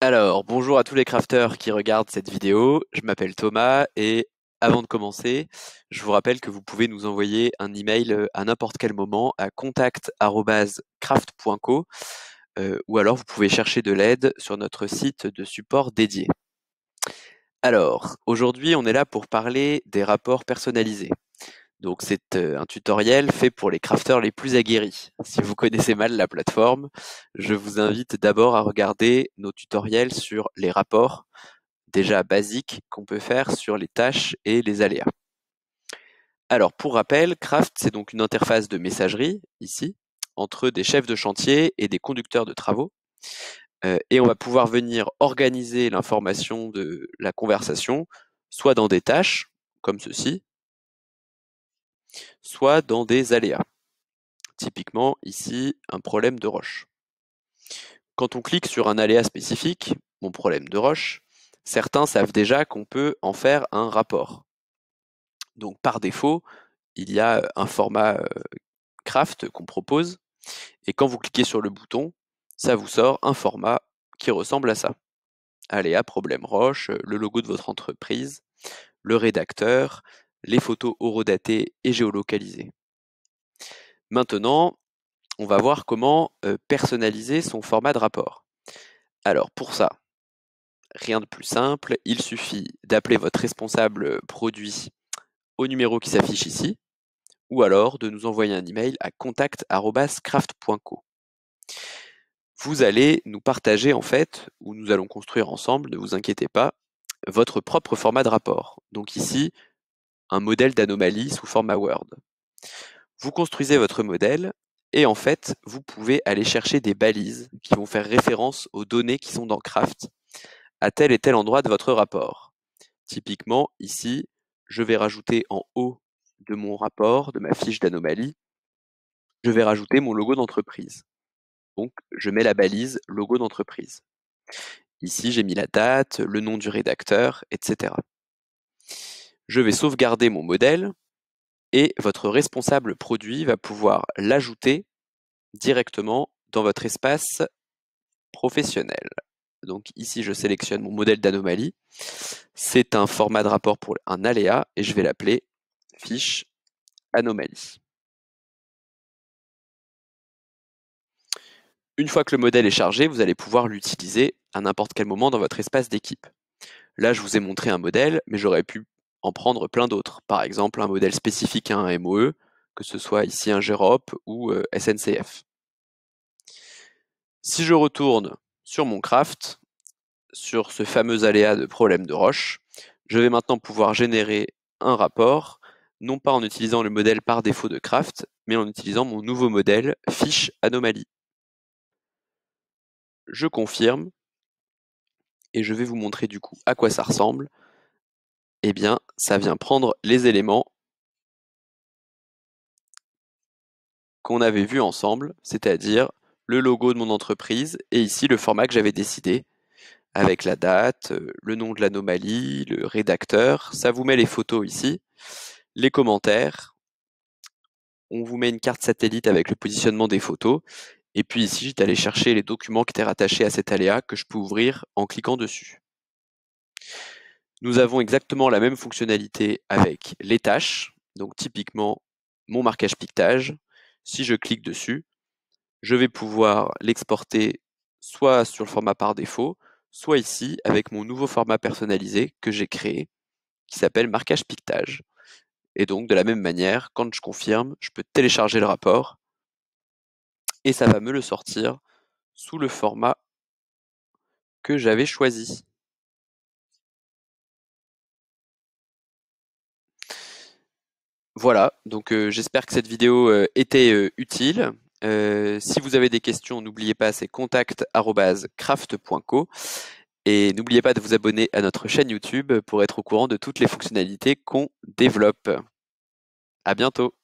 Alors, bonjour à tous les crafters qui regardent cette vidéo. Je m'appelle Thomas et avant de commencer, je vous rappelle que vous pouvez nous envoyer un email à n'importe quel moment à contact@craft.co ou alors vous pouvez chercher de l'aide sur notre site de support dédié. Alors, aujourd'hui, on est là pour parler des rapports personnalisés. Donc, c'est un tutoriel fait pour les crafters les plus aguerris. Si vous connaissez mal la plateforme, je vous invite d'abord à regarder nos tutoriels sur les rapports déjà basiques qu'on peut faire sur les tâches et les aléas. Alors, pour rappel, Craft, c'est donc une interface de messagerie, ici, entre des chefs de chantier et des conducteurs de travaux. Et on va pouvoir venir organiser l'information de la conversation, soit dans des tâches, comme ceci, soit dans des aléas. Typiquement, ici, un problème de roche. Quand on clique sur un aléa spécifique, mon problème de roche, certains savent déjà qu'on peut en faire un rapport. Donc par défaut, il y a un format Craft qu'on propose, et quand vous cliquez sur le bouton, ça vous sort un format qui ressemble à ça. Aléa, problème roche, le logo de votre entreprise, le rédacteur, les photos horodatées et géolocalisées. Maintenant, on va voir comment personnaliser son format de rapport. Alors pour ça, rien de plus simple, il suffit d'appeler votre responsable produit au numéro qui s'affiche ici, ou alors de nous envoyer un email à contact@craft.co. Vous allez nous partager en fait, ou nous allons construire ensemble, ne vous inquiétez pas, votre propre format de rapport. Donc ici, un modèle d'anomalie sous format Word. Vous construisez votre modèle et en fait, vous pouvez aller chercher des balises qui vont faire référence aux données qui sont dans Craft à tel et tel endroit de votre rapport. Typiquement, ici, je vais rajouter en haut de mon rapport, de ma fiche d'anomalie, je vais rajouter mon logo d'entreprise. Donc, je mets la balise logo d'entreprise. Ici, j'ai mis la date, le nom du rédacteur, etc. Je vais sauvegarder mon modèle et votre responsable produit va pouvoir l'ajouter directement dans votre espace professionnel. Donc ici, je sélectionne mon modèle d'anomalie. C'est un format de rapport pour un aléa et je vais l'appeler fiche anomalie. Une fois que le modèle est chargé, vous allez pouvoir l'utiliser à n'importe quel moment dans votre espace d'équipe. Là, je vous ai montré un modèle, mais j'aurais pu en prendre plein d'autres. Par exemple, un modèle spécifique à un MOE, que ce soit ici un GEROP ou SNCF. Si je retourne sur mon craft, sur ce fameux aléa de problème de roche, je vais maintenant pouvoir générer un rapport, non pas en utilisant le modèle par défaut de Craft, mais en utilisant mon nouveau modèle fiche anomalie. Je confirme et je vais vous montrer du coup à quoi ça ressemble. Eh bien, ça vient prendre les éléments qu'on avait vus ensemble, c'est-à-dire le logo de mon entreprise et ici le format que j'avais décidé avec la date, le nom de l'anomalie, le rédacteur. Ça vous met les photos ici, les commentaires. On vous met une carte satellite avec le positionnement des photos. Et puis ici, j'étais allé chercher les documents qui étaient rattachés à cet aléa que je peux ouvrir en cliquant dessus. Nous avons exactement la même fonctionnalité avec les tâches. Donc typiquement, mon marquage piquetage. Si je clique dessus, je vais pouvoir l'exporter soit sur le format par défaut, soit ici avec mon nouveau format personnalisé que j'ai créé, qui s'appelle marquage piquetage. Et donc de la même manière, quand je confirme, je peux télécharger le rapport et ça va me le sortir sous le format que j'avais choisi. Voilà, donc j'espère que cette vidéo était utile. Si vous avez des questions, n'oubliez pas, c'est contact@craft.co et n'oubliez pas de vous abonner à notre chaîne YouTube pour être au courant de toutes les fonctionnalités qu'on développe. À bientôt.